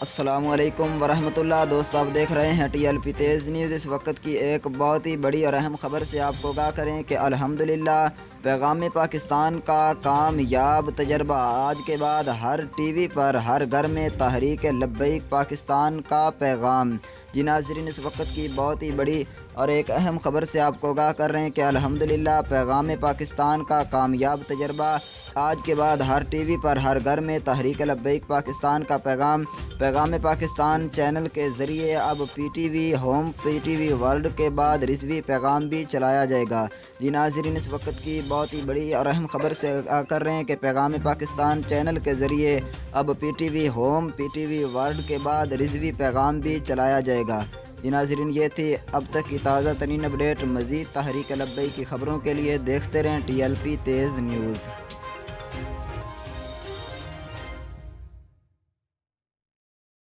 السلام علیکم ورحمۃ اللہ۔ دوست آپ دیکھ رہے ہیں ٹی ایل پی تیز نیوز۔ اس وقت کی ایک بہت ہی بڑی اور اہم خبر سے آپ کو آگاہ کریں کہ الحمدللہ پیغام پاکستان کا کامیاب تجربہ۔ آج کے بعد ہر ٹی وی پر ہر گھر میں تحریک لبیک پاکستان کا پیغام۔ جی ناظرین، اس وقت کی بہت ہی بڑی اور ایک اہم خبر سے آپ کو آگاہ کر رہے ہیں کہ الحمدللہ پیغام پاکستان کا کامیاب تجربہ۔ آج کے بعد ہر ٹی وی پر ہر گھر میں تحریک لبیک پاکستان کا پیغام پاکستان چینل کے ذریعے اب P T V home, P T V world کے بعد رضوی پیغام بھی چلایا جائے گا۔ جی ناظرین، اس وقت کی بہت ہی بڑی اور اہم خبر سے آگاہ کر رہے ہیں کہ پیغام پاکستان چینل کے ذریعے اب P T V home, P T V world کے بعد رضوی پیغام بھی چلایا جائے گا۔ جی ناظرین، یہ تھی اب تک کی تازہ ترین اپڈیٹ۔ مزید تحریک لبیک کی خبروں کے لیے دیکھتے رہیں ٹی ایل پی تیز نیوز۔